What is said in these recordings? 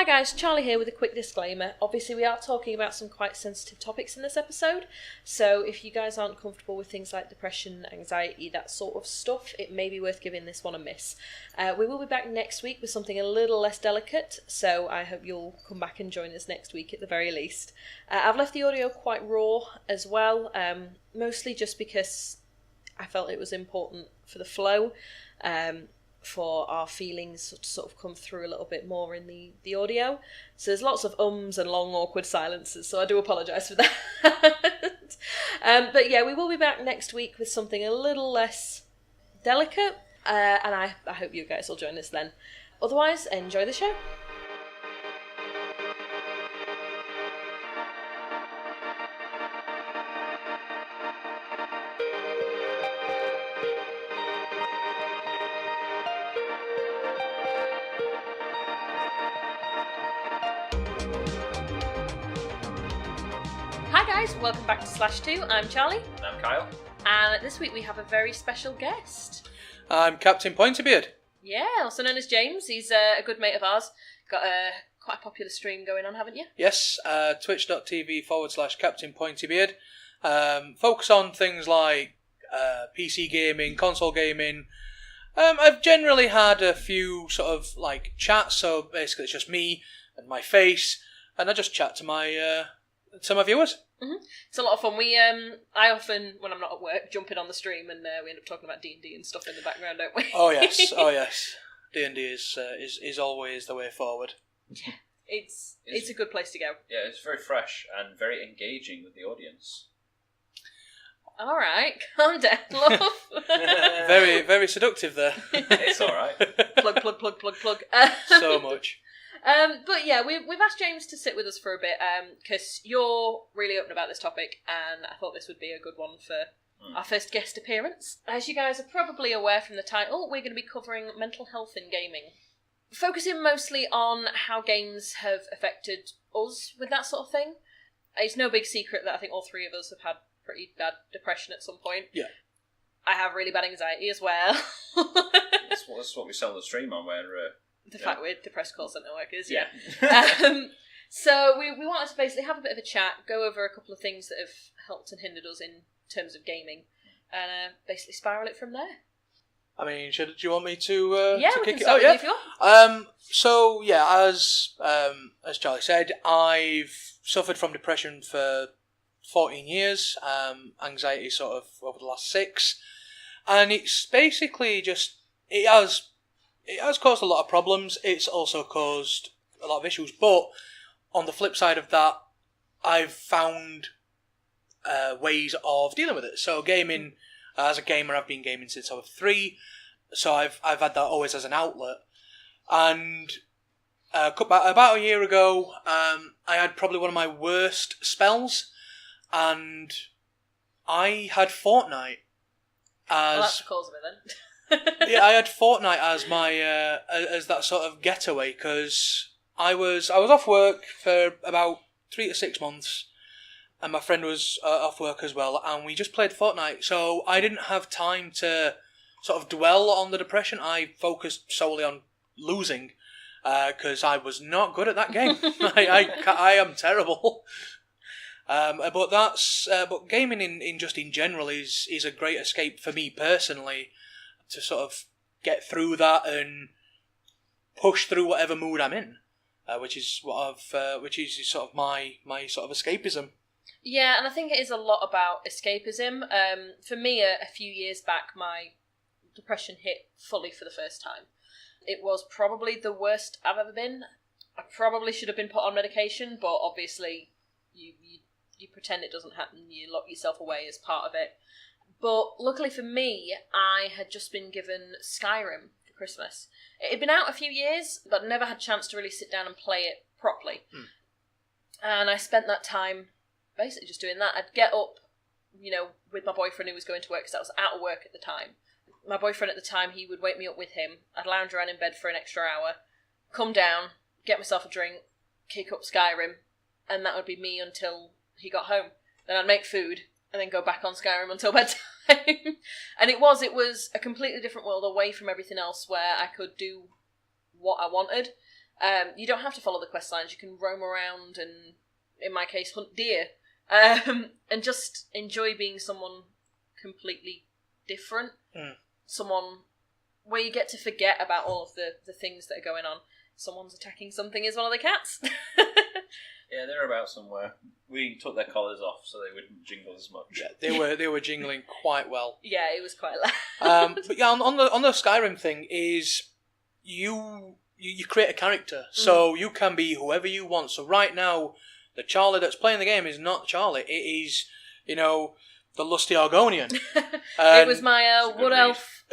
Hi guys, Charlie here with a quick disclaimer. Obviously we are talking about some quite sensitive topics in this episode, so if you guys aren't comfortable with things like depression, anxiety, that sort of stuff, it may be worth giving this one a miss. We will be back next week with something a little less delicate, so I hope you'll come back and join us next week at the very least. I've left the audio quite raw as well, mostly just because I felt it was important for the flow. For our feelings to sort of come through a little bit more in the audio. So there's lots of ums and long awkward silences, so I do apologise for that. But yeah, we will be back next week with something a little less delicate, and I hope you guys will join us then. Otherwise, enjoy the show. Welcome back to Slash 2. I'm Charlie. And I'm Kyle. And this week we have a very special guest. I'm Captain Pointy Beard. Yeah, also known as James. He's a good mate of ours. Got a quite a popular stream going on, haven't you? Yes, twitch.tv/Captain Pointy Beard. Focus on things like PC gaming, console gaming. I've generally had a few sort of like chats, so basically it's just me and my face, and I just chat to my viewers. Mm-hmm. It's a lot of fun. I often, when I'm not at work, jump in on the stream and we end up talking about D&D and stuff in the background, don't we? Oh yes. D&D is always the way forward. Yeah, it's a good place to go. Yeah, it's very fresh and very engaging with the audience. All right, calm down, love. Very, very seductive there. It's all right. Plug. So much. But yeah, we've asked James to sit with us for a bit, because you're really open about this topic, and I thought this would be a good one for our first guest appearance. As you guys are probably aware from the title, we're going to be covering mental health in gaming. Focusing mostly on how games have affected us with that sort of thing. It's no big secret that I think all three of us have had pretty bad depression at some point. Yeah. I have really bad anxiety as well. That's what we sell the stream on, where... The fact we're depressed call centre workers, yeah. So we wanted to basically have a bit of a chat, go over a couple of things that have helped and hindered us in terms of gaming, and basically spiral it from there. I mean, do you want me to yeah, to we kick can it? start with you if you want. So yeah, as Charlie said, I've suffered from depression for 14 years, anxiety sort of over the last 6, and it's basically just it has caused a lot of problems. It's also caused a lot of issues. But on the flip side of that, I've found ways of dealing with it. So gaming, as a gamer, I've been gaming since I was 3. So I've had that always as an outlet. And about a year ago, I had probably one of my worst spells. And I had Fortnite as... Well, that's the cause of it then. Yeah, I had Fortnite as my as that sort of getaway, because I was off work for about 3 to 6 months, and my friend was off work as well, and we just played Fortnite. So I didn't have time to sort of dwell on the depression. I focused solely on losing, because I was not good at that game. I am terrible. But gaming in general is a great escape for me personally, to sort of get through that and push through whatever mood I'm in, which is sort of my sort of escapism. Yeah, and I think it is a lot about escapism. For me, a few years back, my depression hit fully for the first time. It was probably the worst I've ever been. I probably should have been put on medication, but obviously you pretend it doesn't happen. You lock yourself away as part of it. But luckily for me, I had just been given Skyrim for Christmas. It had been out a few years, but never had a chance to really sit down and play it properly. And I spent that time basically just doing that. I'd get up, with my boyfriend who was going to work, because I was out of work at the time. My boyfriend at the time, he would wake me up with him. I'd lounge around in bed for an extra hour, come down, get myself a drink, kick up Skyrim, and that would be me until he got home. Then I'd make food, and then go back on Skyrim until bedtime. And it was a completely different world away from everything else, where I could do what I wanted. You don't have to follow the quest lines. You can roam around and, in my case, hunt deer. And just enjoy being someone completely different. Someone where you get to forget about all of the things that are going on. Someone's attacking something is one of the cats. Yeah, they're about somewhere. We took their collars off so they wouldn't jingle as much. Yeah, they were jingling quite well. Yeah, it was quite loud. But yeah, on the Skyrim thing is you create a character, so you can be whoever you want. So right now, the Charlie that's playing the game is not Charlie. It is, the lusty Argonian. It was my wood elf.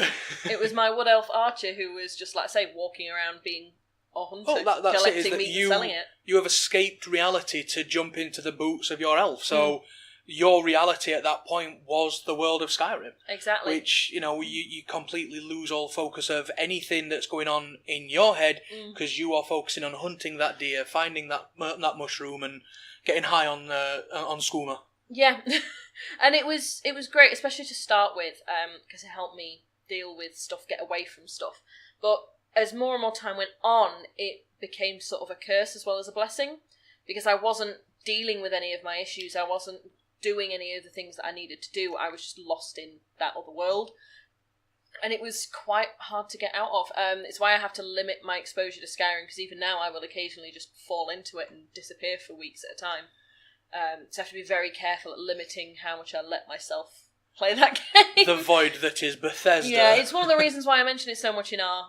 It was my wood elf archer who was just, like I say, walking around being a hunter, that's it, is collecting that meat and selling it. You have escaped reality to jump into the boots of your elf. So your reality at that point was the world of Skyrim. Exactly. Which, you completely lose all focus of anything that's going on in your head because you are focusing on hunting that deer, finding that mushroom and getting high on skooma. Yeah. And it was great, especially to start with, because it helped me deal with stuff, get away from stuff. But as more and more time went on, it became sort of a curse as well as a blessing, because I wasn't dealing with any of my issues. I wasn't doing any of the things that I needed to do. I was just lost in that other world. And it was quite hard to get out of. It's why I have to limit my exposure to Skyrim, because even now I will occasionally just fall into it and disappear for weeks at a time. So I have to be very careful at limiting how much I let myself play that game. The void that is Bethesda. Yeah, it's one of the reasons why I mention it so much in our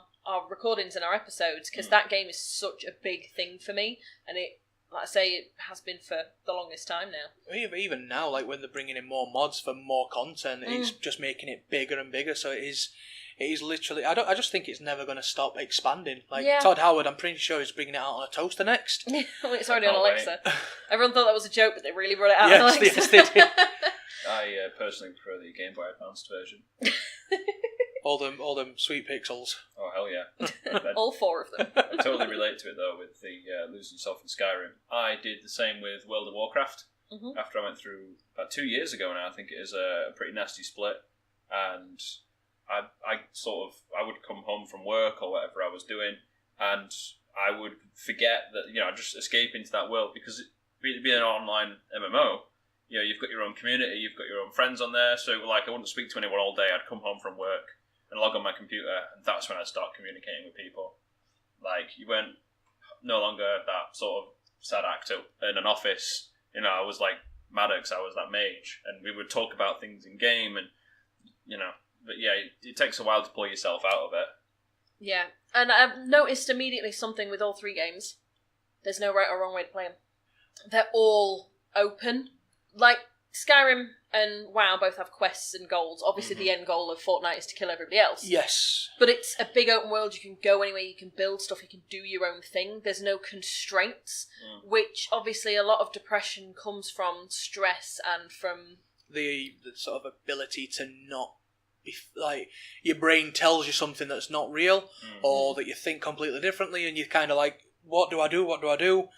recordings and our episodes, because that game is such a big thing for me, and it, like I say, it has been for the longest time now. Even now, like when they're bringing in more mods for more content, it's just making it bigger and bigger. So it is literally. I just think it's never going to stop expanding. Like Todd Howard, I'm pretty sure he's bringing it out on a toaster next. Well, it's already on Alexa. Everyone thought that was a joke, but they really brought it out on Alexa. Yes, they did. I personally prefer the Game Boy Advanced version. All them sweet pixels. Oh, hell yeah. All four of them. I totally relate to it, though, with the losing yourself in Skyrim. I did the same with World of Warcraft. After I went through, about 2 years ago now, I think it is a pretty nasty split. And I would come home from work or whatever I was doing, and I would forget that, I'd just escape into that world, because being an online MMO, you've got your own community, you've got your own friends on there, so I wouldn't speak to anyone all day. I'd come home from work and log on my computer, and that's when I'd start communicating with people. You weren't no longer that sort of sad actor in an office. I was like Maddox, I was that mage, and we would talk about things in game, and but yeah, it takes a while to pull yourself out of it. Yeah, and I've noticed immediately something with all three games. There's no right or wrong way to play them. They're all open. Like Skyrim and WoW both have quests and goals. Obviously, the end goal of Fortnite is to kill everybody else. Yes. But it's a big open world. You can go anywhere, you can build stuff, you can do your own thing. There's no constraints, which obviously a lot of depression comes from stress and from the sort of ability to not be your brain tells you something that's not real, or that you think completely differently, and you're kind of like, what do I do?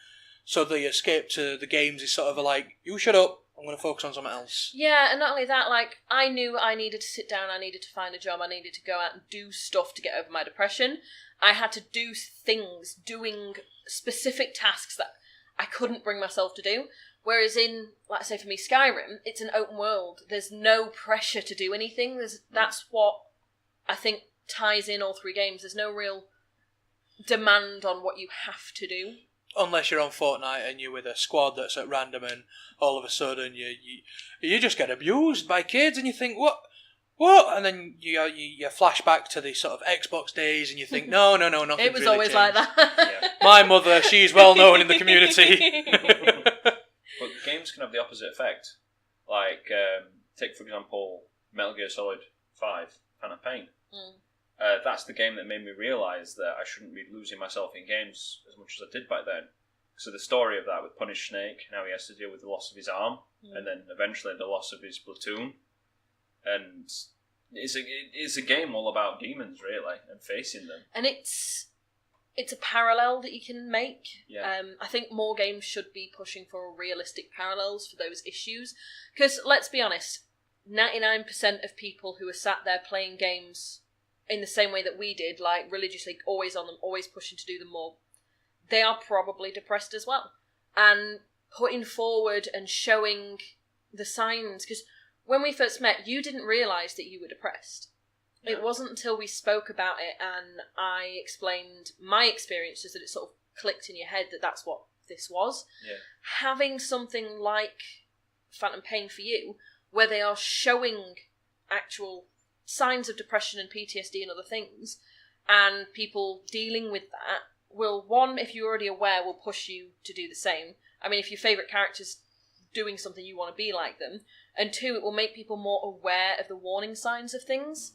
So the escape to the games is sort of you shut up, I'm going to focus on something else. Yeah, and not only that, I knew I needed to sit down, I needed to find a job, I needed to go out and do stuff to get over my depression. I had to do things, doing specific tasks that I couldn't bring myself to do. Whereas in, like I say, for me, Skyrim, it's an open world. There's no pressure to do anything. That's what I think ties in all three games. There's no real demand on what you have to do. Unless you're on Fortnite and you're with a squad that's at random, and all of a sudden you just get abused by kids, and you think, what? And then you flash back to the sort of Xbox days, and you think, no, nothing. It was really always changed. like that. Yeah. My mother, she's well known in the community. But games can have the opposite effect. Take for example, Metal Gear Solid 5, Phantom Pain. That's the game that made me realise that I shouldn't be losing myself in games as much as I did back then. So the story of that with Punish Snake, how he has to deal with the loss of his arm, and then eventually the loss of his platoon. And it's a game all about demons, really, and facing them. And it's a parallel that you can make. Yeah. I think more games should be pushing for realistic parallels for those issues. Because, let's be honest, 99% of people who are sat there playing games in the same way that we did, religiously, always on them, always pushing to do them more, they are probably depressed as well. And putting forward and showing the signs, because when we first met, you didn't realise that you were depressed. Yeah. It wasn't until we spoke about it and I explained my experiences that it sort of clicked in your head that that's what this was. Yeah. Having something like Phantom Pain for you, where they are showing actual signs of depression and PTSD and other things, and people dealing with that will, one, if you're already aware, will push you to do the same. I mean, if your favourite character's doing something, you want to be like them. And two, it will make people more aware of the warning signs of things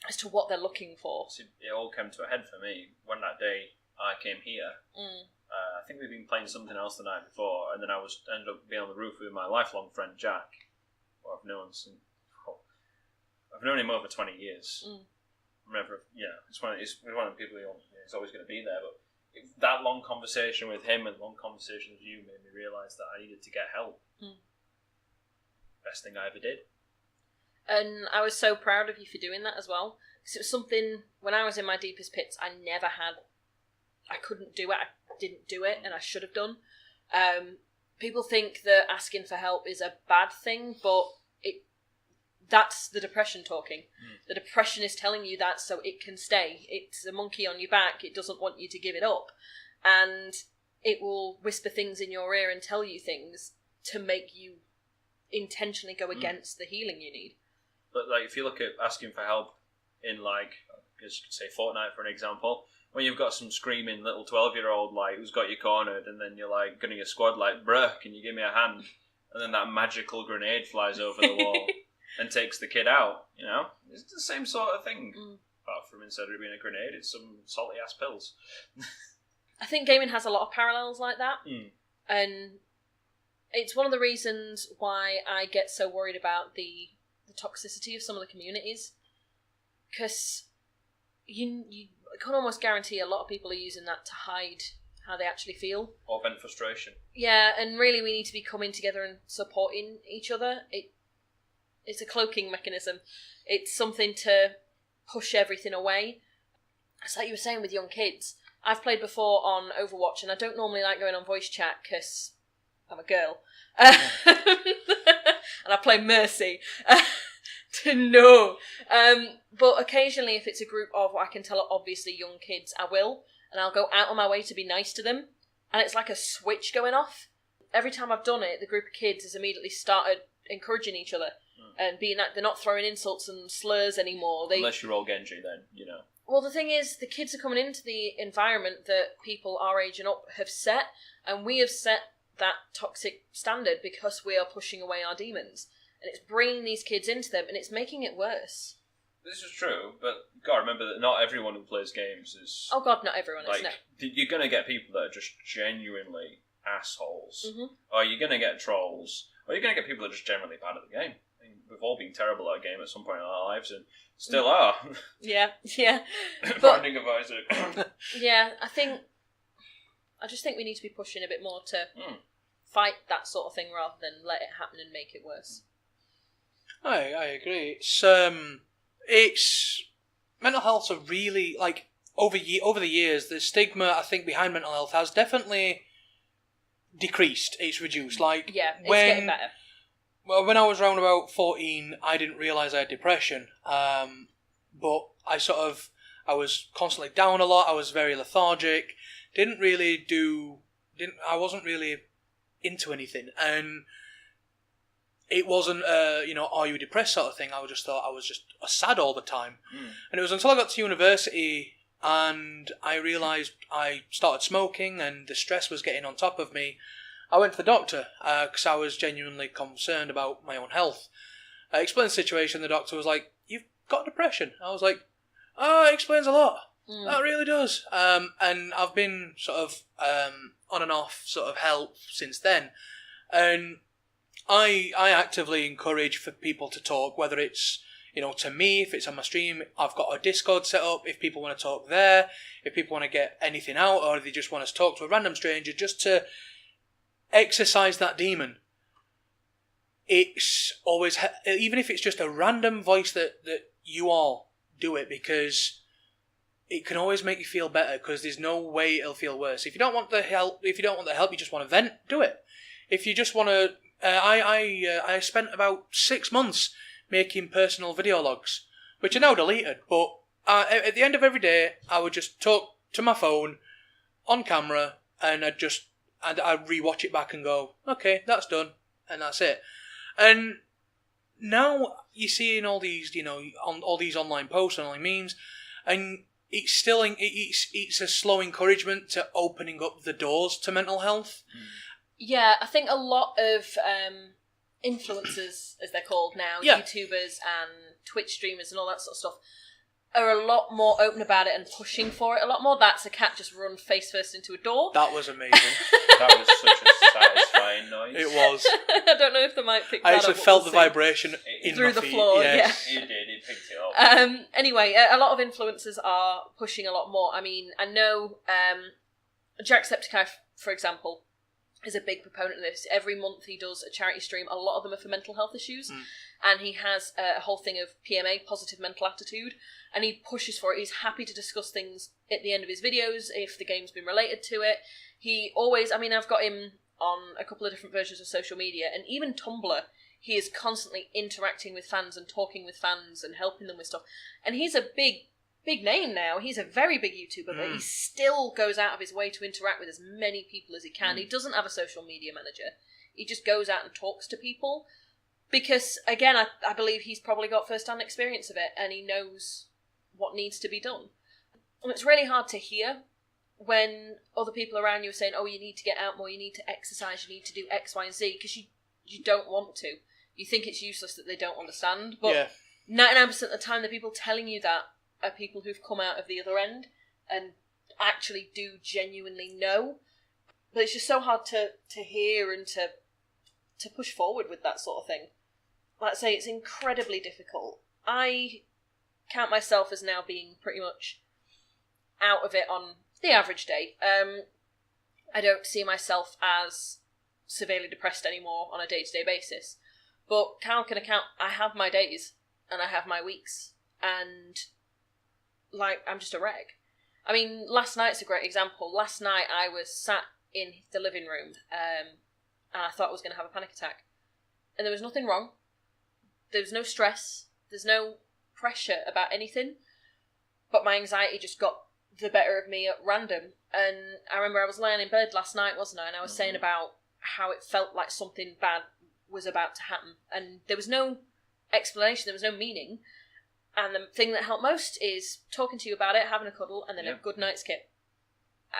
as to what they're looking for. See, it all came to a head for me when that day I came here. I think we'd been playing something else the night before, and then I ended up being on the roof with my lifelong friend Jack, who I've known since... I've known him over 20 years. Remember, it's one of the people he's always going to be there. But that long conversation with him and long conversation with you made me realise that I needed to get help. Best thing I ever did. And I was so proud of you for doing that as well. Because it was something, when I was in my deepest pits, I couldn't do it. I didn't do it, and I should have done. People think that asking for help is a bad thing, but that's the depression talking. The depression is telling you that so it can stay. It's a monkey on your back. It doesn't want you to give it up. And it will whisper things in your ear and tell you things to make you intentionally go against the healing you need. But if you look at asking for help in, I guess you could say Fortnite for an example, when you've got some screaming little 12-year-old who's got you cornered, and then you're gunning your squad bruh, can you give me a hand? And then that magical grenade flies over the wall and takes the kid out, It's the same sort of thing. Apart from instead of it being a grenade, it's some salty-ass pills. I think gaming has a lot of parallels like that. And it's one of the reasons why I get so worried about the toxicity of some of the communities. Because you can almost guarantee a lot of people are using that to hide how they actually feel. Or vent frustration. Yeah, and really we need to be coming together and supporting each other. It's a cloaking mechanism. It's something to push everything away. It's like you were saying with young kids. I've played before on Overwatch, and I don't normally like going on voice chat because I'm a girl. And I play Mercy. No. But occasionally, if it's a group of, I can tell obviously young kids, I will. And I'll go out on my way to be nice to them. And it's like a switch going off. Every time I've done it, the group of kids has immediately started encouraging each other. And being that they're not throwing insults and slurs anymore. Unless you're all Genji, then, Well, the thing is, the kids are coming into the environment that people our age and up have set, and we have set that toxic standard because we are pushing away our demons. And it's bringing these kids into them, and it's making it worse. This is true, but you've got to remember that not everyone who plays games is... Oh god, not everyone is, no. You're going to get people that are just genuinely assholes. Or you're going to get trolls. Or you're going to get people that are just generally bad at the game. We've all been terrible at a game at some point in our lives, and still are. Yeah. Branding advisor. Yeah, I just think we need to be pushing a bit more to fight that sort of thing rather than let it happen and make it worse. I agree. It's mental health's a really over the years, the stigma I think behind mental health has definitely decreased. It's reduced. It's getting better. Well, when I was around about 14, I didn't realise I had depression. But I was constantly down a lot. I was very lethargic. I wasn't really into anything. And it wasn't, are you depressed sort of thing. I just thought I was just sad all the time. And it was until I got to university and I realised I started smoking and the stress was getting on top of me. I went to the doctor because I was genuinely concerned about my own health. I explained the situation. The doctor was like, "You've got depression." I was like, "Oh, it explains a lot. That really does." And I've been sort of on and off sort of help since then. And I actively encourage for people to talk, whether it's to me, if it's on my stream. I've got a Discord set up if people want to talk there, if people want to get anything out, or they just want to talk to a random stranger just to exercise that demon. It's always, even if it's just a random voice that you all do it, because it can always make you feel better because there's no way it'll feel worse. If you don't want the help, you just want to vent, do it. If you just want to, I spent about 6 months making personal video logs, which are now deleted. But at the end of every day, I would just talk to my phone on camera, and I'd rewatch it back and go, okay, that's done, and that's it. And now you're seeing all these, on all these online posts and online memes, and it's still it's a slow encouragement to opening up the doors to mental health. Yeah, I think a lot of influencers, as they're called now, YouTubers and Twitch streamers and all that sort of stuff, are a lot more open about it and pushing for it a lot more. That's a cat just run face first into a door. That was amazing. That was such a satisfying noise. It was. I don't know if the mic picked that up. I actually felt the vibration through in my the feet. floor. Yes. Yeah, It did. It picked it up. Anyway, a lot of influencers are pushing a lot more. I mean, I know Jacksepticeye, for example, is a big proponent of this. Every month he does a charity stream. A lot of them are for mental health issues. And he has a whole thing of PMA, positive mental attitude, and he pushes for it. He's happy to discuss things at the end of his videos if the game's been related to it. He always, I've got him on a couple of different versions of social media, and even Tumblr, he is constantly interacting with fans and talking with fans and helping them with stuff. And he's a big name now. He's a very big YouTuber, but he still goes out of his way to interact with as many people as he can. He doesn't have a social media manager. He just goes out and talks to people. Because, again, I believe he's probably got first-hand experience of it, and he knows what needs to be done. And it's really hard to hear when other people around you are saying, oh, you need to get out more, you need to exercise, you need to do X, Y, and Z, because you don't want to. You think it's useless that they don't understand, but 99% of the time the people telling you that are people who've come out of the other end and actually do genuinely know. But it's just so hard to hear and to push forward with that sort of thing. Like I say, it's incredibly difficult. I count myself as now being pretty much out of it on the average day. I don't see myself as severely depressed anymore on a day-to-day basis. But count can account, I have my days and I have my weeks, and I'm just a wreck. I mean, last night's a great example. Last night I was sat in the living room and I thought I was going to have a panic attack. And there was nothing wrong. There was no stress. There's no pressure about anything. But my anxiety just got the better of me at random. And I remember I was lying in bed last night, wasn't I? And I was saying about how it felt like something bad was about to happen. And there was no explanation. There was no meaning. And the thing that helped most is talking to you about it, having a cuddle, and then a good night's kip.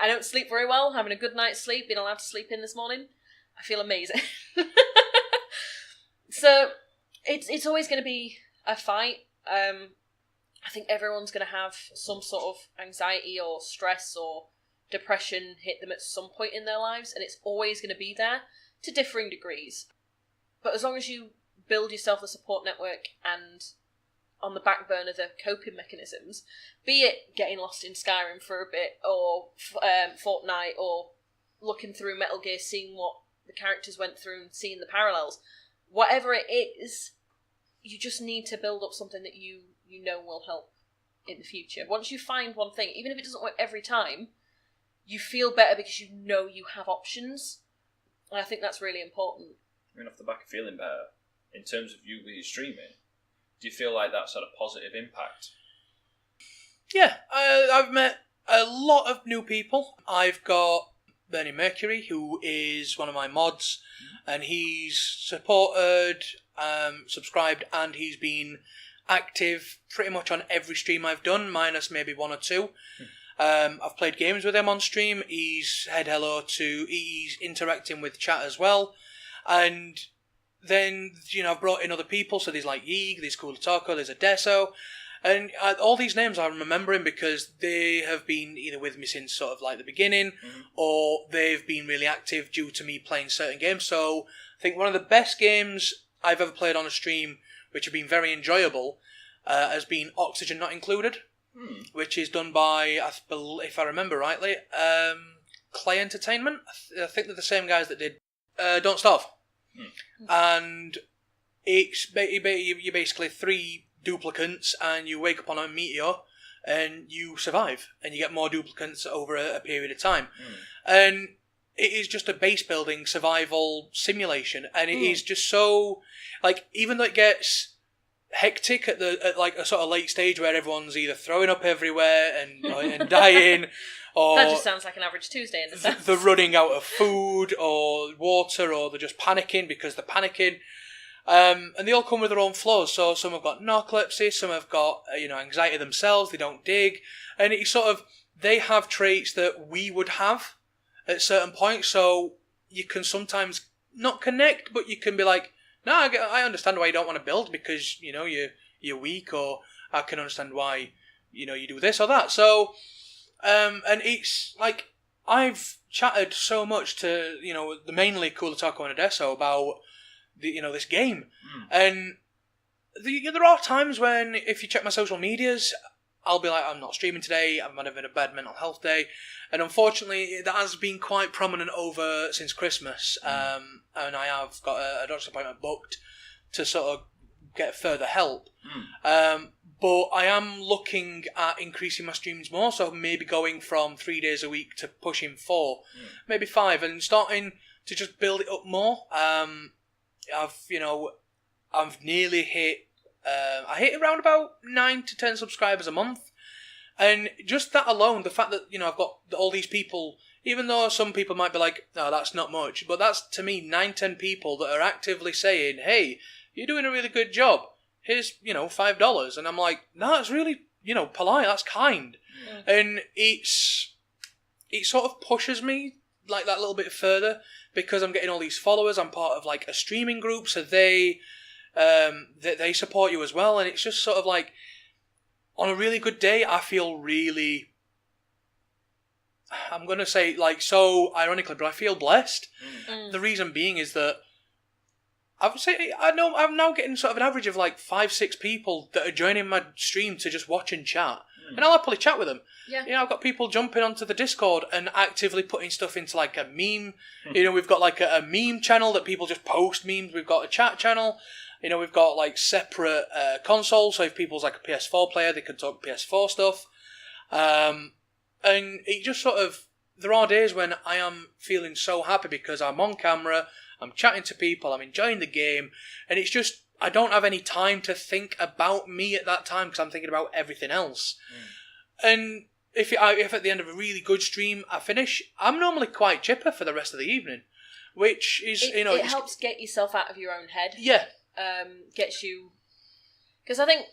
I don't sleep very well. Having a good night's sleep, being allowed to sleep in this morning, I feel amazing. So it's always going to be a fight. I think everyone's going to have some sort of anxiety or stress or depression hit them at some point in their lives, and it's always going to be there to differing degrees. But as long as you build yourself a support network and on the back burner the coping mechanisms, be it getting lost in Skyrim for a bit, or Fortnite, or looking through Metal Gear, seeing what the characters went through and seeing the parallels, whatever it is, you just need to build up something that you know will help in the future. Once you find one thing, even if it doesn't work every time, you feel better because you know you have options. And I think that's really important. I mean, off the back of feeling better, in terms of you with your streaming, do you feel like that's had a positive impact? Yeah, I've met a lot of new people. I've got Bernie Mercury, who is one of my mods, and he's supported, subscribed, and he's been active pretty much on every stream I've done, minus maybe one or two. I've played games with him on stream. He's he's interacting with chat as well. And then, I've brought in other people, so there's like Yeeg, there's Cool Taco, there's Adesso, and all these names I'm remembering because they have been either with me since sort of like the beginning, or they've been really active due to me playing certain games. So I think one of the best games I've ever played on a stream, which have been very enjoyable, has been Oxygen Not Included, which is done by, if I remember rightly, Clay Entertainment. I think they're the same guys that did Don't Starve. And you're basically three duplicants, and you wake up on a meteor, and you survive, and you get more duplicates over a period of time. And it is just a base building survival simulation, and it is just so, like, even though it gets hectic at like a sort of late stage where everyone's either throwing up everywhere and dying, or that just sounds like an average Tuesday in the sense. They're running out of food or water, or they're just panicking because they're panicking. And they all come with their own flaws. So some have got narcolepsy, some have got anxiety themselves. They don't dig, and it's sort of, they have traits that we would have at certain points. So you can sometimes not connect, but you can be like, no, I understand why you don't want to build, because you're weak, or I can understand why you do this or that. So and it's like, I've chatted so much to the mainly Cool Taco and Adesso about this game, and there are times when, if you check my social medias, I'll be like, I'm not streaming today, I'm having a bad mental health day, and unfortunately that has been quite prominent over since Christmas, and I have got a doctor's appointment booked to sort of get further help, but I am looking at increasing my streams more, so maybe going from 3 days a week to pushing 4, maybe 5, and starting to just build it up more. I've nearly hit, I hit around about 9 to 10 subscribers a month, and just that alone, the fact that I've got all these people, even though some people might be like, no, that's not much, but that's, to me, 9-10 people that are actively saying, hey, you're doing a really good job, here's $5, and I'm like, no, it's really polite, that's kind, and it sort of pushes me like that little bit further, because I'm getting all these followers. I'm part of like a streaming group, so they support you as well, and it's just sort of like, on a really good day, I feel really, I'm gonna say, like, so ironically, but I feel blessed. The reason being is that I'm now getting sort of an average of like 5-6 people that are joining my stream to just watch and chat. And I'll happily chat with them. Yeah. I've got people jumping onto the Discord and actively putting stuff into like a meme. We've got like a meme channel that people just post memes. We've got a chat channel. We've got like separate consoles. So if people's like a PS4 player, they can talk PS4 stuff. And it just sort of, there are days when I am feeling so happy because I'm on camera, I'm chatting to people, I'm enjoying the game, and it's just, I don't have any time to think about me at that time because I'm thinking about everything else. And if at the end of a really good stream I finish, I'm normally quite chipper for the rest of the evening, which is, it helps get yourself out of your own head. Yeah. Gets you, because I think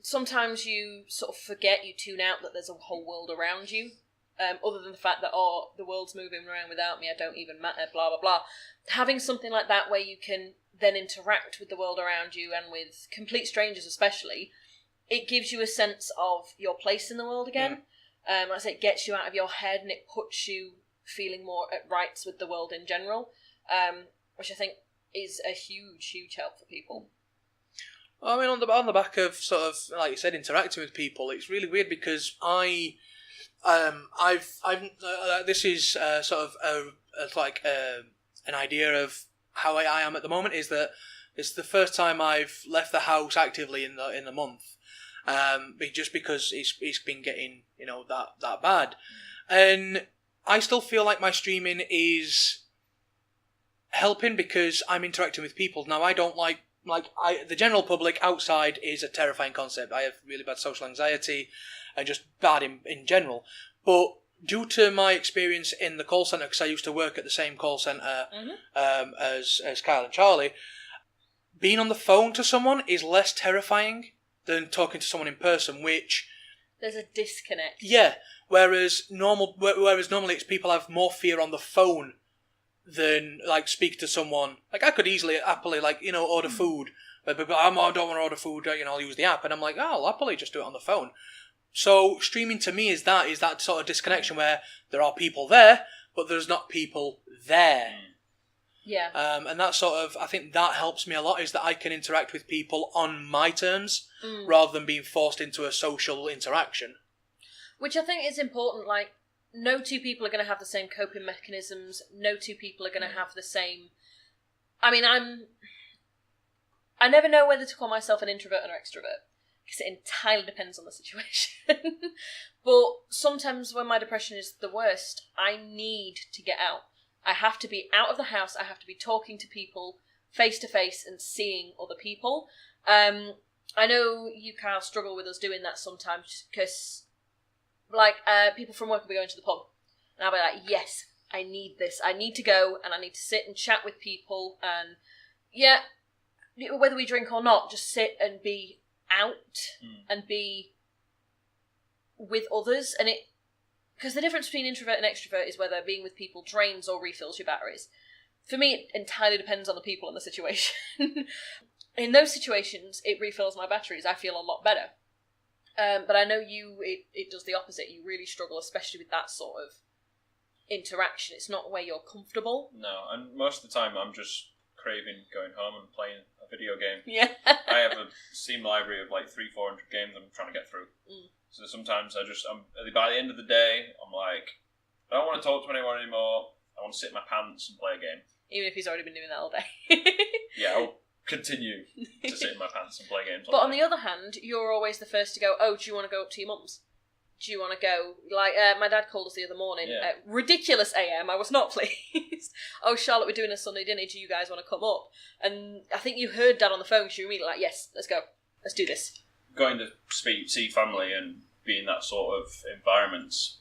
sometimes you sort of forget, you tune out that there's a whole world around you. Other than the fact that, the world's moving around without me, I don't even matter, blah, blah, blah. Having something like that where you can then interact with the world around you, and with complete strangers especially, it gives you a sense of your place in the world again. Like I say, it gets you out of your head, and it puts you feeling more at rights with the world in general, which I think is a huge, huge help for people. I mean, on the back of sort of, like you said, interacting with people, it's really weird because this is sort of an idea of how I am at the moment, is that it's the first time I've left the house actively in the month, just because it's been getting that bad, and I still feel like my streaming is helping because I'm interacting with people. Now, I don't the general public outside is a terrifying concept. I have really bad social anxiety and just bad in general. But due to my experience in the call centre, because I used to work at the same call centre as Kyle and Charlie, being on the phone to someone is less terrifying than talking to someone in person, which... There's a disconnect. Yeah, whereas normally it's people have more fear on the phone than like speak to someone. Like I could easily happily order food, but I don't want to order food. I'll use the app, and I'm like, I'll happily just do it on the phone. So streaming to me is that sort of disconnection where there are people there, but there's not people there. Yeah. And that sort of, I think that helps me a lot, is that I can interact with people on my terms rather than being forced into a social interaction. Which I think is important. Like, no two people are going to have the same coping mechanisms. No two people are going to have the same... I mean, I never know whether to call myself an introvert or an extrovert. because it entirely depends on the situation. But sometimes when my depression is the worst, I need to get out. I have to be out of the house. I have to be talking to people face to face and seeing other people. I know you, Carl, struggle with us doing that sometimes because, like, people from work will be going to the pub. And I'll be like, yes, I need this. I need to go and I need to sit and chat with people. And, yeah, whether we drink or not, just sit and be out and be with others. And because the difference between introvert and extrovert is whether being with people drains or refills your batteries. For me, it entirely depends on the people and the situation. In those situations, it refills my batteries. I feel a lot better. But I know it does the opposite. You really struggle, especially with that sort of interaction. It's not where you're comfortable. No, and most of the time I'm just craving going home and playing a video game. Yeah. I have a Steam library of like 300-400 games I'm trying to get through. So sometimes by the end of the day, I'm like, I don't want to talk to anyone anymore. I want to sit in my pants and play a game. Even if he's already been doing that all day. Yeah, I'll continue to sit in my pants and play games. But on the other hand, you're always the first to go, oh, do you want to go up to your mum's? Do you want to go? Like, my dad called us the other morning. Yeah. Ridiculous AM, I was not pleased. Oh, Charlotte, we're doing a Sunday dinner. Do you guys want to come up? And I think you heard Dad on the phone, because you were immediately like, yes, let's go. Let's do this. Going to see family and be in that sort of environment's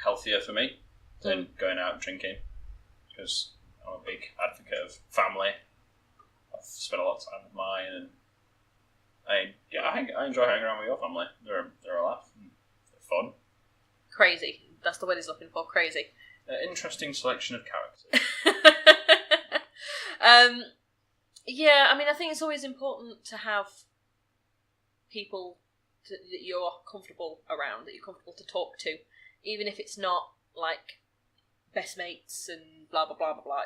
healthier for me than going out and drinking, because I'm a big advocate of family. I've spent a lot of time with mine, and I enjoy hanging around with your family. They're a laugh. They're fun. Crazy. That's the word he's looking for. Crazy. Interesting selection of characters. Yeah, I mean, I think it's always important to have people that you're comfortable around, that you're comfortable to talk to, even if it's not like best mates and blah blah blah blah blah.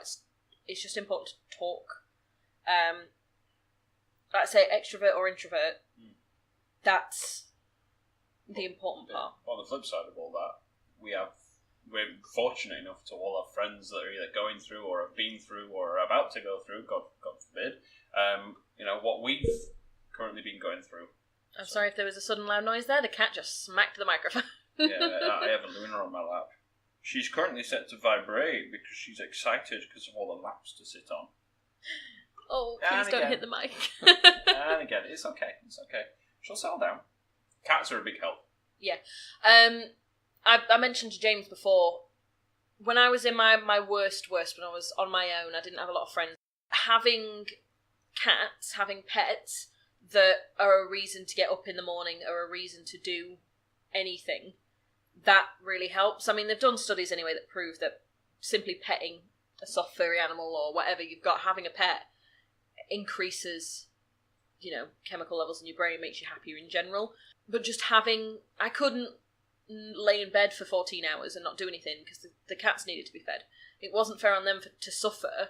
It's just important to talk. Like I say, extrovert or introvert, that's the important part. On the flip side of all that, we're fortunate enough to all have friends that are either going through or have been through or are about to go through, God forbid, what we've currently been going through. I'm sorry if there was a sudden loud noise there. The cat just smacked the microphone. Yeah, I have a Luna on my lap. She's currently set to vibrate because she's excited because of all the laps to sit on. Oh, please don't hit the mic. And again, it's okay. She'll settle down. Cats are a big help. Yeah. I mentioned to James before, when I was in my worst, when I was on my own, I didn't have a lot of friends. Having cats, having pets that are a reason to get up in the morning, or a reason to do anything, that really helps. I mean, they've done studies anyway that prove that simply petting a soft furry animal or whatever you've got, having a pet, increases, chemical levels in your brain, makes you happier in general. But just I couldn't lay in bed for 14 hours and not do anything because the cats needed to be fed. It wasn't fair on them to suffer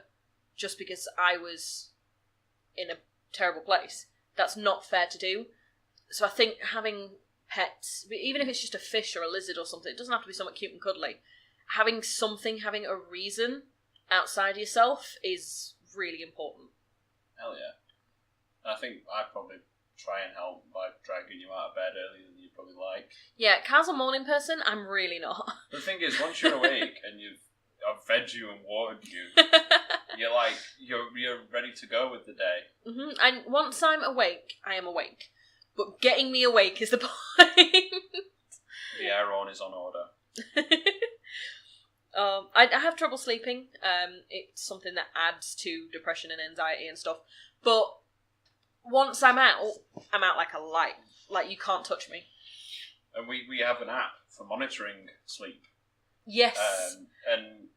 just because I was in a terrible place. That's not fair to do. So I think having pets, even if it's just a fish or a lizard or something, it doesn't have to be something cute and cuddly. Having a reason outside yourself is really important. Hell yeah. I think I'd probably try and help by dragging you out of bed earlier than you'd probably like. Yeah, Carl's a morning person, I'm really not. The thing is, once you're awake and I've fed you and watered you, you're ready to go with the day. Mm-hmm. And once I'm awake, I am awake. But getting me awake is the point. The air on is on order. I have trouble sleeping. It's something that adds to depression and anxiety and stuff. But once I'm out like a light. Like, you can't touch me. And we have an app for monitoring sleep. Yes. And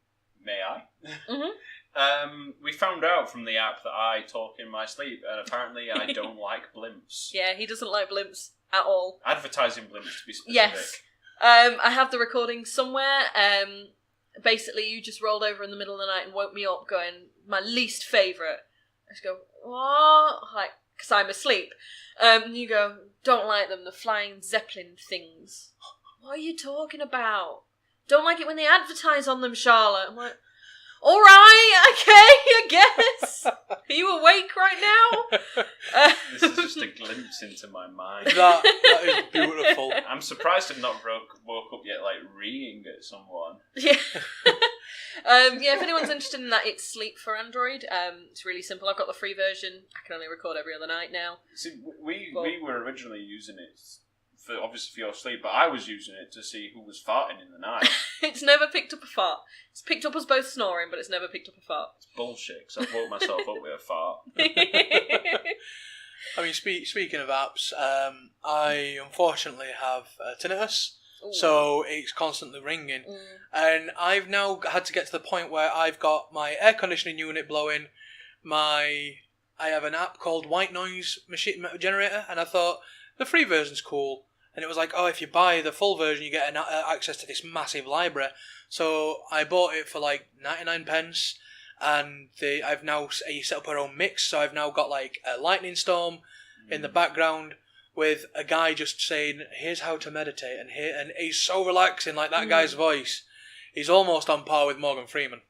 may I? Mm-hmm. We found out from the app that I talk in my sleep, and apparently I don't like blimps. Yeah, he doesn't like blimps at all. Advertising blimps, to be specific. Yes. I have the recording somewhere. Basically, you just rolled over in the middle of the night and woke me up going, my least favourite. I just go, what? Like, because I'm asleep. And you go, don't like them, the flying Zeppelin things. What are you talking about? Don't like it when they advertise on them, Charlotte. I'm like, alright, I guess. Are you awake right now? This is just a glimpse into my mind. That is beautiful. I'm surprised I've not woke up yet, like, reeing at someone. Yeah. If anyone's interested in that, it's Sleep for Android. It's really simple. I've got the free version. I can only record every other night now. See, we were originally using it obviously for your sleep, but I was using it to see who was farting in the night. It's never picked up a fart. It's picked up us both snoring, but it's never picked up a fart. It's bullshit, because I've woke myself up with a fart. I mean, speaking of apps, I unfortunately have tinnitus. Ooh. So it's constantly ringing. And I've now had to get to the point where I've got my air conditioning unit blowing, I have an app called White Noise Machine Generator, and I thought, the free version's cool. And it was like, if you buy the full version, you get access to this massive library. So I bought it for like 99 pence, and I've now set up our own mix, so I've now got like a lightning storm in the background, with a guy just saying, here's how to meditate, and he's so relaxing, like that guy's voice. He's almost on par with Morgan Freeman.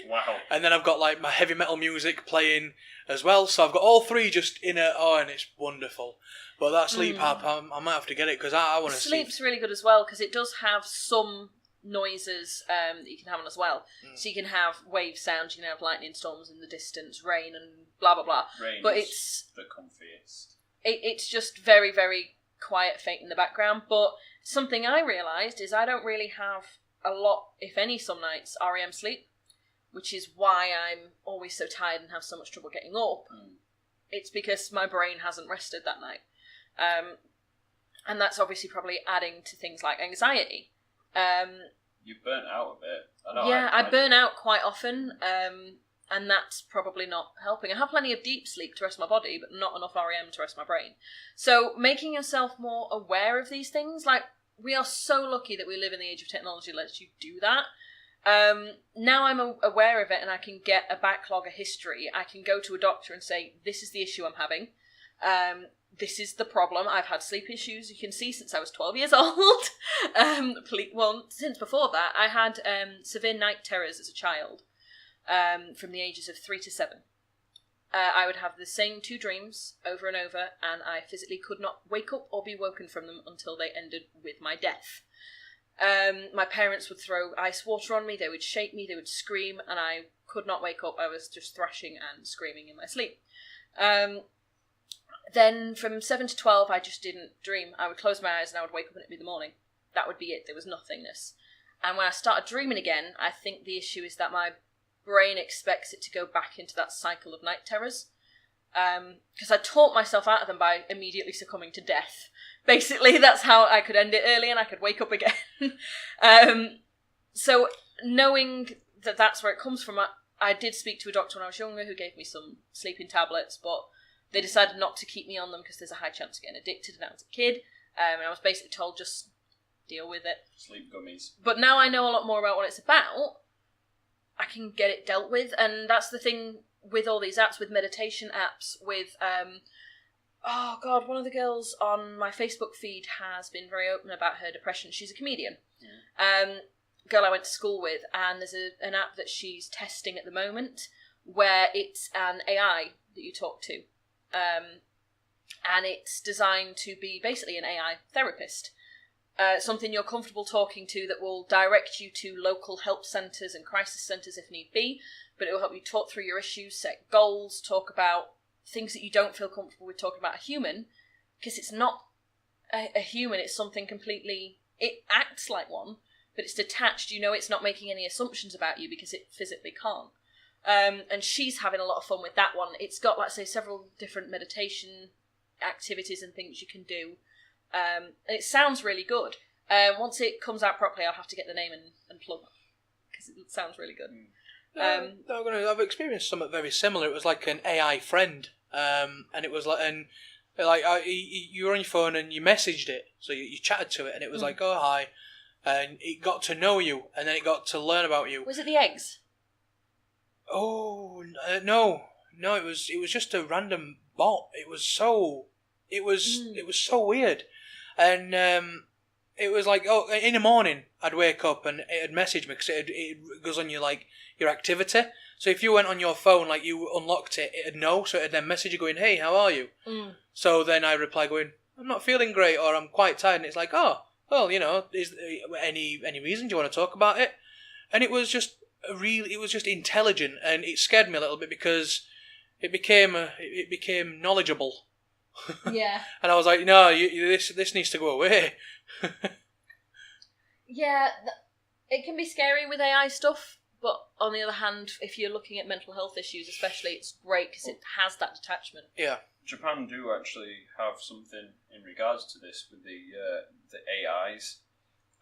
Wow. And then I've got like my heavy metal music playing as well, so I've got all three just in and it's wonderful. But that sleep app, I might have to get it, because I want to sleep. Sleep's really good as well, because it does have some noises that you can have on as well. So you can have wave sounds, you can have lightning storms in the distance, rain and blah blah blah. But it's the comfiest. It's just very, very quiet, faint in the background. But something I realised is I don't really have a lot, if any, some nights REM sleep, which is why I'm always so tired and have so much trouble getting up. It's because my brain hasn't rested that night. And that's obviously probably adding to things like anxiety. You burnt out a bit. I burn out quite often, and that's probably not helping. I have plenty of deep sleep to rest my body, but not enough REM to rest my brain. So making yourself more aware of these things, like, we are so lucky that we live in the age of technology that lets you do that. Now I'm aware of it, and I can get a backlog, a history. I can go to a doctor and say, this is the issue I'm having. This is the problem. I've had sleep issues, you can see, since I was 12 years old. Since before that, I had severe night terrors as a child, from the ages of 3 to 7. I would have the same 2 dreams over and over, and I physically could not wake up or be woken from them until they ended with my death. My parents would throw ice water on me, they would shake me, they would scream, and I could not wake up. I was just thrashing and screaming in my sleep. Then from 7 to 12, I just didn't dream. I would close my eyes and I would wake up and it'd be the morning. That would be it. There was nothingness. And when I started dreaming again, I think the issue is that my brain expects it to go back into that cycle of night terrors. Because I taught myself out of them by immediately succumbing to death. Basically, that's how I could end it early and I could wake up again. So knowing that that's where it comes from, I did speak to a doctor when I was younger who gave me some sleeping tablets, but they decided not to keep me on them because there's a high chance of getting addicted, and I was a kid. And I was basically told, just deal with it. Sleep gummies. But now I know a lot more about what it's about, I can get it dealt with, and that's the thing with all these apps, with meditation apps, with, one of the girls on my Facebook feed has been very open about her depression. She's a comedian. Girl I went to school with, and there's an app that she's testing at the moment where it's an AI that you talk to. And it's designed to be basically an AI therapist. Something you're comfortable talking to that will direct you to local help centres and crisis centres if need be, but it will help you talk through your issues, set goals, talk about things that you don't feel comfortable with talking about a human, because it's not a human, it's something completely... It acts like one, but it's detached. You know, it's not making any assumptions about you because it physically can't. And she's having a lot of fun with that one. It's got, let's say, several different meditation activities and things you can do. And it sounds really good. Once it comes out properly, I'll have to get the name and plug, because it sounds really good. I've experienced something very similar. It was like an AI friend, and it was like, you were on your phone and you messaged it, so you chatted to it, and it was like, oh hi, and it got to know you, and then it got to learn about you. Was it the eggs? Oh no, it was just a random bot. It was so weird, and it was like, in the morning I'd wake up and it'd message me because it goes on your activity. So if you went on your phone, like you unlocked it, it'd know, so it'd then message you going, hey, how are you? So then I reply going, I'm not feeling great, or I'm quite tired, and it's like, oh, well, is any reason? Do you want to talk about it? And it was just intelligent, and it scared me a little bit because it became knowledgeable. Yeah. And I was like, no, this needs to go away. Yeah, it can be scary with AI stuff, but on the other hand, if you're looking at mental health issues especially, it's great because it has that detachment. Yeah. Japan do actually have something in regards to this with the AIs.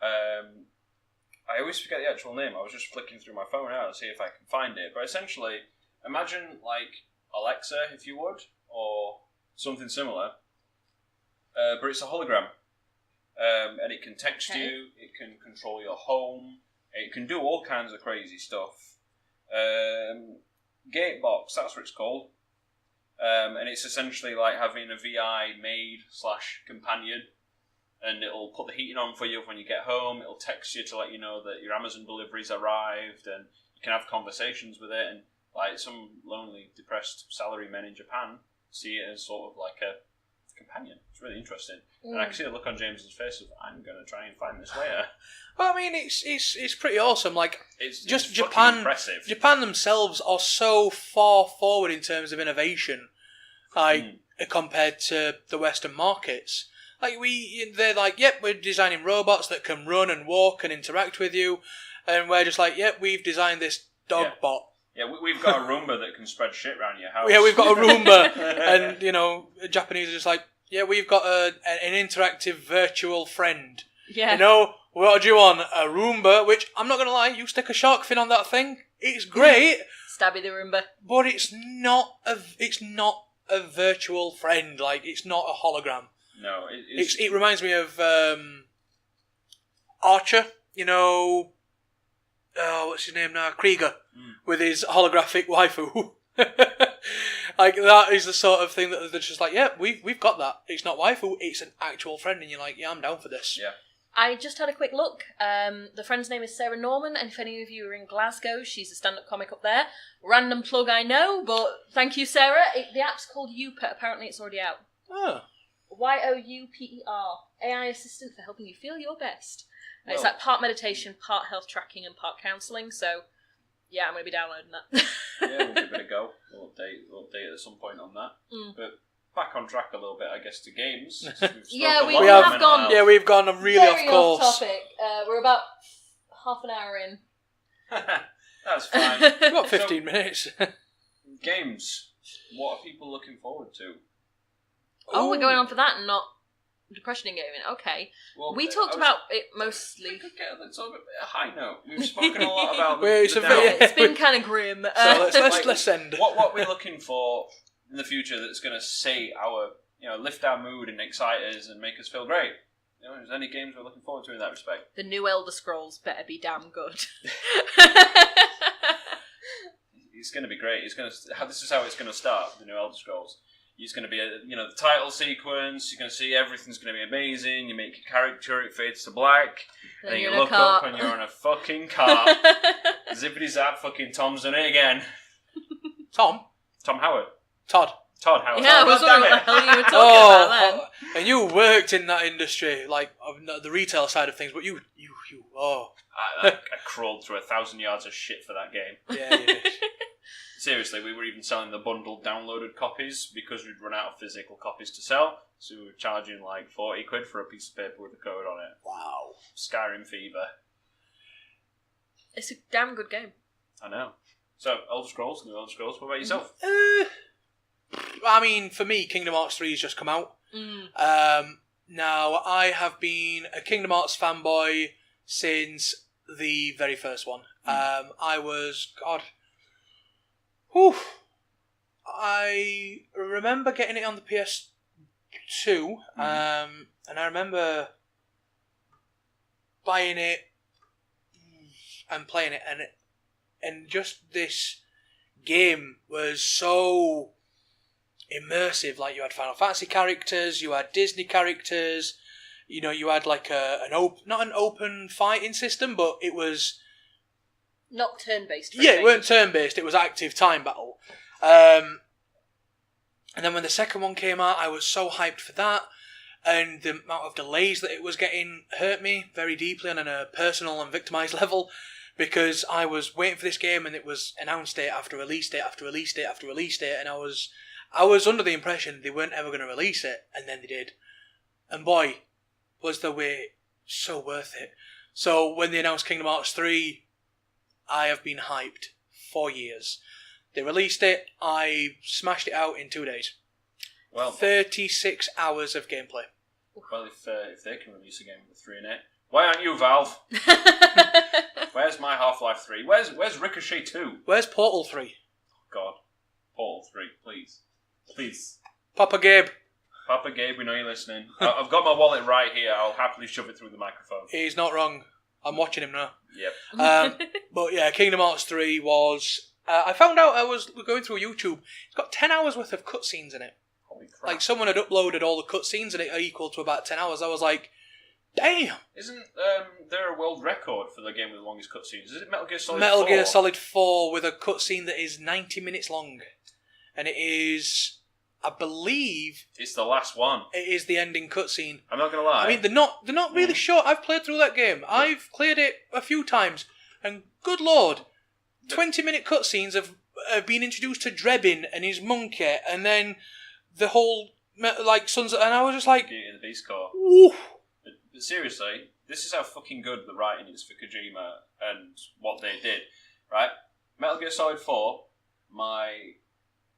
I always forget the actual name. I was just flicking through my phone now to see if I can find it. But essentially, imagine like Alexa, if you would, or something similar. But it's a hologram. And it can text you, it can control your home, it can do all kinds of crazy stuff. Gatebox, that's what it's called. And it's essentially like having a VI maid / companion, and it'll put the heating on for you when you get home, it'll text you to let you know that your Amazon delivery's arrived, and you can have conversations with it, and like some lonely, depressed salarymen in Japan see it as sort of like a companion. It's really interesting. And I can see the look on James's face of, I'm going to try and find this later. Well, I mean, it's pretty awesome. Like, it's Japan, impressive. Japan themselves are so far forward in terms of innovation, like compared to the Western markets. Like they're like, yep, we're designing robots that can run and walk and interact with you, and we're just like, yep, we've designed this dog bot. Yeah, we've got a Roomba that can spread shit around your house. Yeah, we've got a Roomba, and Japanese are just like, yeah, we've got an interactive virtual friend. Yeah. What do you want? A Roomba, which, I'm not going to lie, you stick a shark fin on that thing, it's great. Stabby the Roomba. But it's not a virtual friend, like, it's not a hologram. No, it reminds me of Archer, what's his name now? Krieger, with his holographic waifu. Like, that is the sort of thing that they're just like, yeah, we've got that. It's not waifu, it's an actual friend, and you're like, yeah, I'm down for this. Yeah. I just had a quick look. The friend's name is Sarah Norman, and if any of you are in Glasgow, she's a stand-up comic up there. Random plug, I know, but thank you, Sarah. The app's called Youper. Apparently it's already out. Oh. Youper. AI assistant for helping you feel your best. Well, it's like part meditation, part health tracking, and part counselling, so yeah, I'm going to be downloading that. Yeah, we'll give it a go. We'll update at some point on that. But back on track a little bit, I guess, to games. We have gone. Yeah, we've gone really very off course. Off topic. We're about half an hour in. That's fine. We've got 15 minutes. Games. What are people looking forward to? Oh, we're going on for that and not depression and gaming. Okay. Well, we talked about it mostly. Let's talk about a high note. We've spoken a lot about it's been kind of grim. So let's end. What we're looking for in the future that's going to say our, lift our mood and excite us and make us feel great. Is there any games we're looking forward to in that respect? The new Elder Scrolls better be damn good. It's going to be great. This is how it's going to start. The new Elder Scrolls. It's going to be the title sequence. You're going to see everything's going to be amazing. You make your character, it fades to black. Then you look up and you're on a fucking car. Zippity zap, fucking Tom's in it again. Tom Howard. Todd Howard. Yeah, I was wondering what the hell you were talking about then. And you worked in that industry, like the retail side of things, but you. I crawled through 1,000 yards of shit for that game. Yeah, you did. Seriously, we were even selling the bundled downloaded copies because we'd run out of physical copies to sell. So we were charging like 40 quid for a piece of paper with a code on it. Wow. Skyrim fever. It's a damn good game. I know. So, new Elder Scrolls. What about yourself? I mean, for me, Kingdom Hearts 3 has just come out. Now, I have been a Kingdom Hearts fanboy since the very first one. I was... God... Whew. I remember getting it on the PS2, and I remember buying it and playing it, and just this game was so immersive. Like, you had Final Fantasy characters, you had Disney characters, you had like not an open fighting system, but it was Not turn-based. Yeah, it weren't turn-based, it was active time battle. And then when the second one came out, I was so hyped for that, and the amount of delays that it was getting hurt me very deeply on a personal and victimised level, because I was waiting for this game and it was announced date after release date after release date after release date, and I was under the impression they weren't ever going to release it, and then they did. And boy, was the wait so worth it. So when they announced Kingdom Hearts 3, I have been hyped for years. They released it, I smashed it out in 2 days. Well, 36 hours of gameplay. Well, if they can release a game with 3 in it, why aren't you, Valve? Where's my Half-Life 3? Where's Ricochet 2? Where's Portal 3? God. Portal 3, please. Please. Papa Gabe. Papa Gabe, we know you're listening. I've got my wallet right here. I'll happily shove it through the microphone. He's not wrong. I'm watching him now. Yep. But yeah, Kingdom Hearts 3 was... I found out I was going through YouTube. It's got 10 hours worth of cutscenes in it. Holy crap. Like, someone had uploaded all the cutscenes and it equal to about 10 hours. I was like, damn! Isn't there a world record for the game with the longest cutscenes? Is it Metal Gear Solid 4? Metal Gear Solid 4 with a cutscene that is 90 minutes long. And it is, I believe... It's the last one. It is the ending cutscene. I'm not going to lie. I mean, they're not really short. I've played through that game. I've cleared it a few times. And good lord, 20-minute cutscenes of being introduced to Drebin and his monkey, and then the whole, like, Sons... And I was just like... Beauty of the Beast Core. Oof. But seriously, this is how fucking good the writing is for Kojima and what they did, right? Metal Gear Solid 4, my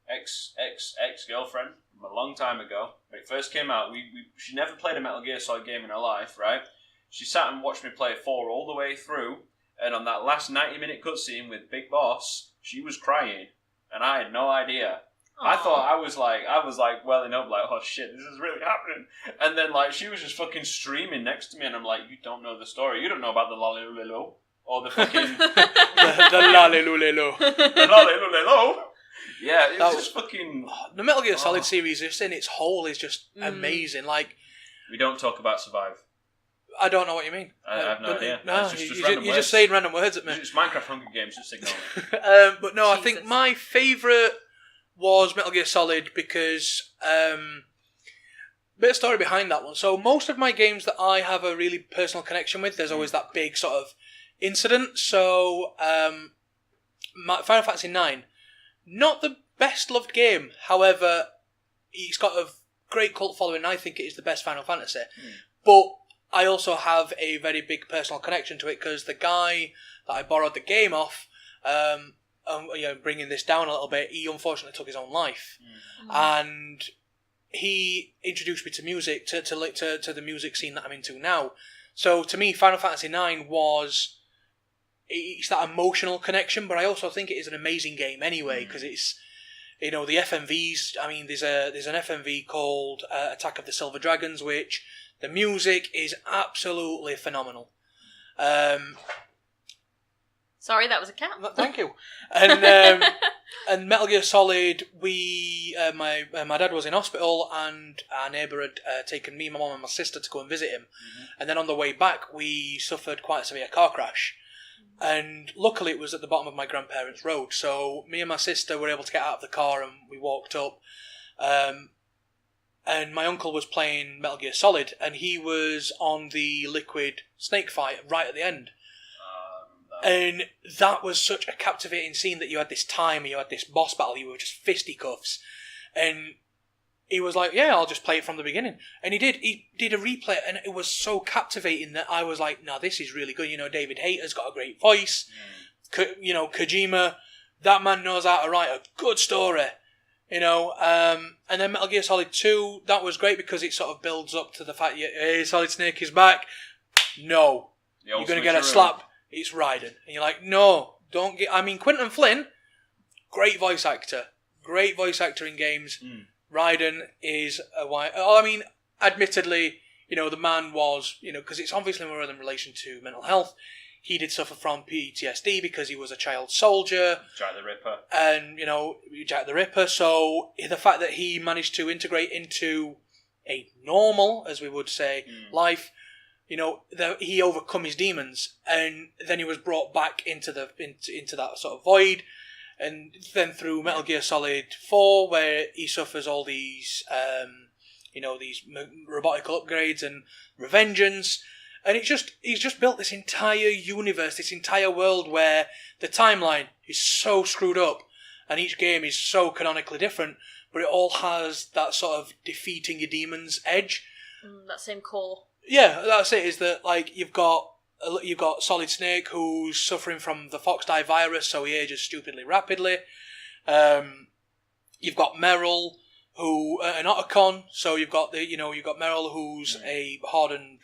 ex-girlfriend from a long time ago, when it first came out, she never played a Metal Gear Solid game in her life, right? She sat and watched me play 4 all the way through, and on that last 90-minute cutscene with Big Boss, she was crying, and I had no idea. Aww. I thought I was like welling up, like, oh shit, this is really happening. And then, like, she was just fucking streaming next to me, and I'm like, you don't know the story. You don't know about the Lalilulelo. Or the fucking... the Lalilulelo. The Lalilulelo. Yeah, it was just fucking... The Metal Gear Solid series, just in its whole, is just amazing. Like, we don't talk about Survive. I don't know what you mean. I have no idea. No, you're just saying random words at me. It's Minecraft Hunger Games, just ignore it. But no, Jesus. I think my favourite was Metal Gear Solid because... bit of story behind that one. So most of my games that I have a really personal connection with, there's always that big sort of incident. So Final Fantasy IX, not the best loved game. However, it's got a great cult following, and I think it is the best Final Fantasy. But I also have a very big personal connection to it because the guy that I borrowed the game off, bringing this down a little bit, he unfortunately took his own life. And he introduced me to music, to the music scene that I'm into now. So to me, Final Fantasy IX it's that emotional connection, but I also think it is an amazing game anyway, because it's, the FMVs. I mean, there's an FMV called Attack of the Silver Dragons, which the music is absolutely phenomenal. Sorry, that was a cat. Thank you. And and Metal Gear Solid, my dad was in hospital, and our neighbour had taken me, my mum, and my sister to go and visit him. And then on the way back, we suffered quite a severe car crash. And luckily, it was at the bottom of my grandparents' road. So me and my sister were able to get out of the car, and we walked up. And my uncle was playing Metal Gear Solid, and he was on the Liquid Snake fight right at the end. And that was such a captivating scene that you had this time, you had this boss battle, you were just fisticuffs. And he was like, yeah, I'll just play it from the beginning. And he did a replay, and it was so captivating that I was like, no, this is really good. David Hayter's got a great voice. Kojima, that man knows how to write a good story. And then Metal Gear Solid 2, that was great because it sort of builds up to the fact, hey, Solid Snake is back. No. You're going to get a slap. It's Raiden. And you're like, no, don't get... I mean, Quentin Flynn, great voice actor. Great voice actor in games. Raiden is a white... I mean, admittedly, the man was, because it's obviously more in relation to mental health. He did suffer from PTSD because he was a child soldier. Jack the Ripper. And, Jack the Ripper. So the fact that he managed to integrate into a normal, as we would say, life... he overcome his demons, and then he was brought back into that sort of void, and then through Metal Gear Solid 4, where he suffers all these these robotical upgrades and revengeance, and he's just built this entire universe, this entire world where the timeline is so screwed up, and each game is so canonically different, but it all has that sort of defeating your demons edge. That same core. Yeah, that's it. Is that like you've got Solid Snake, who's suffering from the Foxdie virus, so he ages stupidly rapidly. You've got Meryl, who an Otacon, so you've got Meryl, who's a hardened,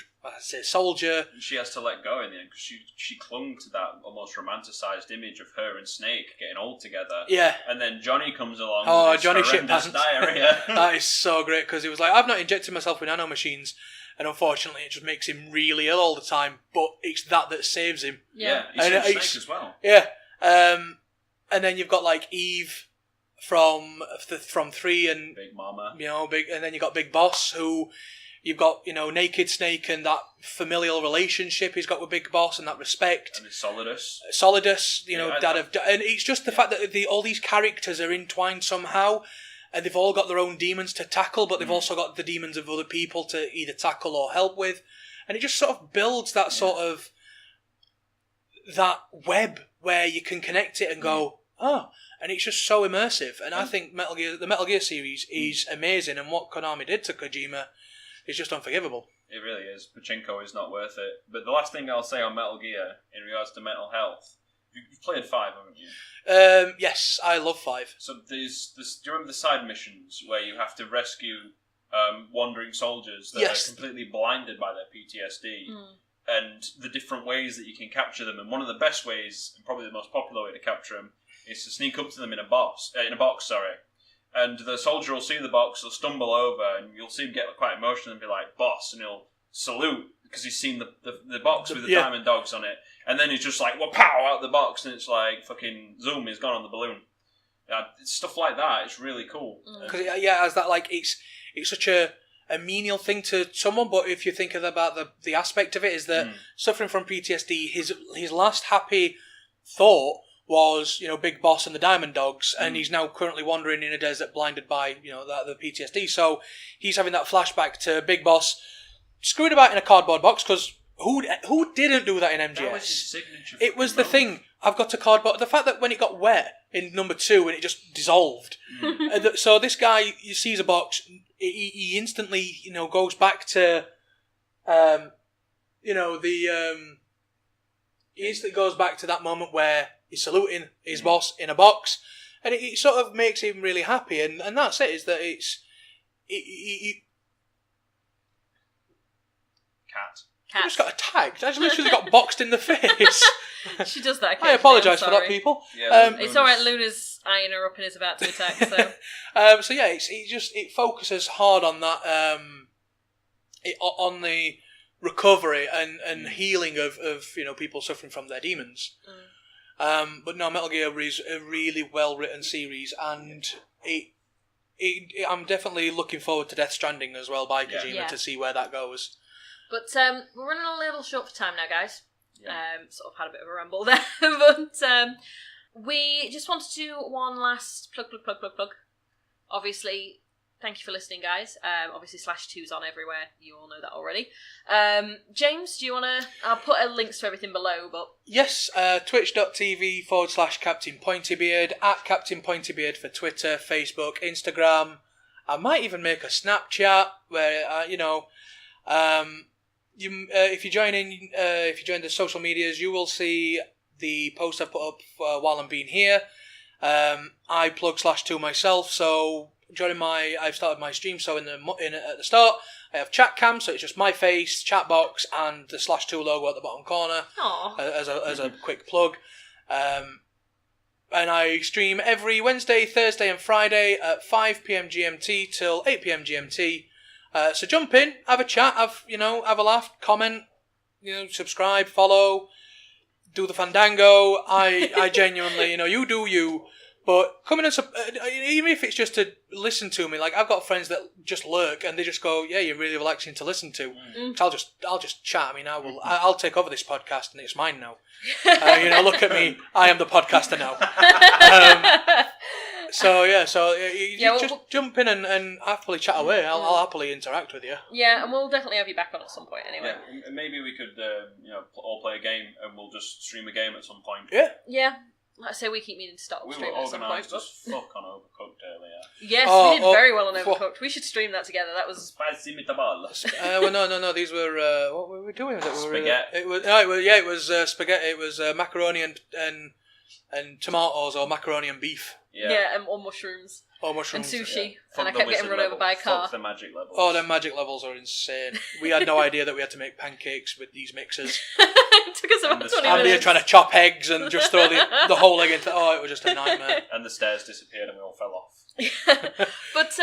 soldier. And she has to let go in the end because she clung to that almost romanticised image of her and Snake getting old together. Yeah. And then Johnny comes along. Oh, with Johnny horrendous shitpants. diarrhea. That is so great because he was like, I've not injected myself with nanomachines, and unfortunately it just makes him really ill all the time, but it's that saves him. Yeah, he saves Snake as well. Yeah. And then you've got like Eve from 3 and Big Mama. And then you've got Big Boss, who you've got, Naked Snake and that familial relationship he's got with Big Boss and that respect. And it's Solidus. And it's just the fact that all these characters are entwined somehow, and they've all got their own demons to tackle, but they've also got the demons of other people to either tackle or help with, and it just sort of builds that sort of that web where you can connect it and go, oh, and it's just so immersive. And I think the Metal Gear series is amazing, and what Konami did to Kojima is just unforgivable. It really is. Pachinko is not worth it. But the last thing I'll say on Metal Gear in regards to mental health, you've played 5, haven't you? Yes, I love 5. So do you remember the side missions where you have to rescue wandering soldiers that are completely blinded by their PTSD, and the different ways that you can capture them? And one of the best ways, and probably the most popular way to capture them, is to sneak up to them in a box. And the soldier will see the box, he'll stumble over, and you'll see him get quite emotional and be like, "Boss," and he'll salute because he's seen the box with the diamond dogs on it. And then he's just like, well, pow, out the box, and it's like, fucking zoom, he's gone on the balloon. Stuff like that, it's really cool. Because, as that, like, it's such a menial thing to someone, but if you think about the aspect of it, is that suffering from PTSD, his last happy thought was, Big Boss and the Diamond Dogs, and he's now currently wandering in a desert blinded by, the PTSD. So he's having that flashback to Big Boss screwing about in a cardboard box, because who didn't do that in MGS? That was his signature. It was the thing. I've got a cardboard. The fact that when it got wet in number 2 and it just dissolved. So this guy, he sees a box, he instantly, goes back to, he instantly goes back to that moment where he's saluting his boss in a box, and it sort of makes him really happy, and that's it. Is that Cat. I just got attacked. I just literally got boxed in the face. She does that. I apologise for that, people. Yeah, it's all right. Luna's eyeing her up and is about to attack. So, it focuses hard on that, on the recovery and healing of people suffering from their demons. But no, Metal Gear is a really well written series, and I'm definitely looking forward to Death Stranding as well by Kojima to see where that goes. But we're running a little short for time now, guys. Sort of had a bit of a ramble there, but we just wanted to do one last plug. Obviously, thank you for listening, guys. Obviously, /2's on everywhere. You all know that already. James, do you want to... I'll put links to everything below, but... Yes, twitch.tv/Captain Pointybeard, at Captain Pointybeard for Twitter, Facebook, Instagram. I might even make a Snapchat where, if you join the social medias, you will see the post I've put up while I'm being here. I plug /2 myself, so I've started my stream. So at the start, I have chat cam, so it's just my face, chat box, and the /2 logo at the bottom corner. As a quick plug. And I stream every Wednesday, Thursday, and Friday at 5 PM GMT till 8 PM GMT. So jump in, have a chat, have a laugh, comment, subscribe, follow, do the fandango. I genuinely, you do you, But coming and even if it's just to listen to me, like I've got friends that just lurk and they just go, "Yeah, you're really relaxing to listen to." I'll just chat. I mean, I'll take over this podcast and it's mine now. Look at me. I am the podcaster now. Just jump in and happily chat away. I'll happily interact with you. Yeah, and we'll definitely have you back on at some point anyway. Yeah, and maybe we could, all play a game and we'll just stream a game at some point. Yeah. Yeah. Like I say, we keep meaning to start streaming at some point. We were organised as fuck on Overcooked earlier. Yes, we did very well on Overcooked. We should stream that together. That was... Spicy meatball. No. These were... what were we doing? Spaghetti. It was spaghetti. It was macaroni and tomatoes or macaroni and beef. Yeah, or mushrooms. Or mushrooms. And sushi. Yeah. And I kept getting run over by a car. Fuck the magic levels. Oh, them magic levels are insane. We had no idea that we had to make pancakes with these mixers. It took us about 20 minutes. And they're trying to chop eggs and just throw the whole egg into... Oh, it was just a nightmare. And the stairs disappeared and we all fell off. But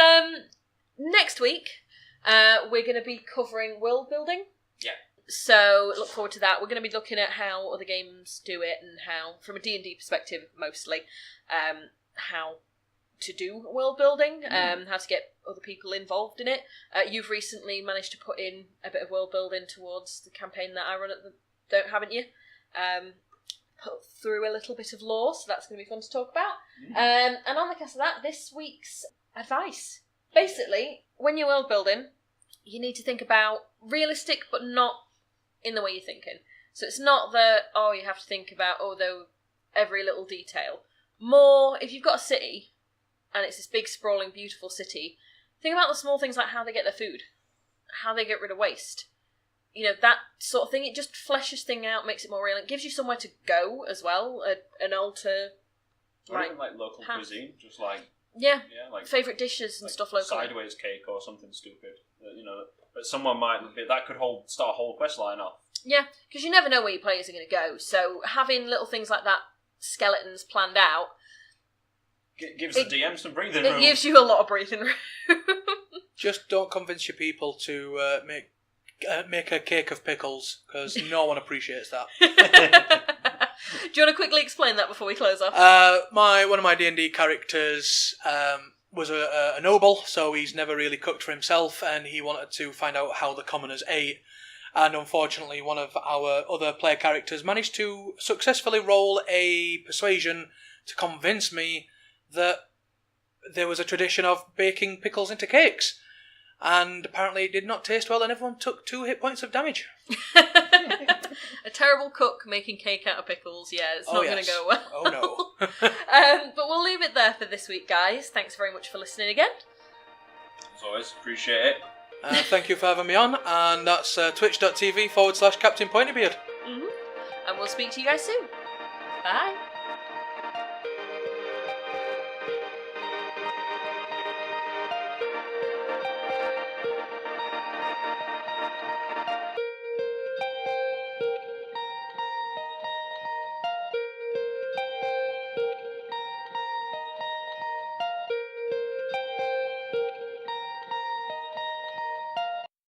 next week, we're going to be covering world building. Yeah. So look forward to that. We're going to be looking at how other games do it and how, from a D&D perspective mostly, how to do world building, how to get other people involved in it. You've recently managed to put in a bit of world building towards the campaign that I run haven't you? Put through a little bit of lore, so that's going to be fun to talk about. And on the cast of that, this week's advice. Basically, when you're world building, you need to think about realistic, but not in the way you're thinking. So it's not that, you have to think about, every little detail. More, if you've got a city, and it's this big, sprawling, beautiful city, think about the small things like how they get their food, how they get rid of waste. That sort of thing. It just fleshes things out, makes it more real. It gives you somewhere to go as well, an altar. Or even like local cuisine, just like... Yeah, like favourite dishes and stuff locally. Sideways cake or something stupid. But someone might... That could start a whole quest line off. Yeah, because you never know where your players are going to go. So having little things like that, skeletons planned out... Gives the DM some breathing room. It gives you a lot of breathing room. Just don't convince your people to make a cake of pickles, because no one appreciates that. Do you want to quickly explain that before we close off? One of my D&D characters was a noble, so he's never really cooked for himself, and he wanted to find out how the commoners ate. And unfortunately, one of our other player characters managed to successfully roll a persuasion to convince me that there was a tradition of baking pickles into cakes. And apparently it did not taste well, and everyone took 2 hit points of damage. A terrible cook making cake out of pickles. Yeah, it's not going to go well. Oh, no. But we'll leave it there for this week, guys. Thanks very much for listening again. As always, appreciate it. Thank you for having me on. And that's twitch.tv/Captain Pointybeard. And we'll speak to you guys soon. Bye.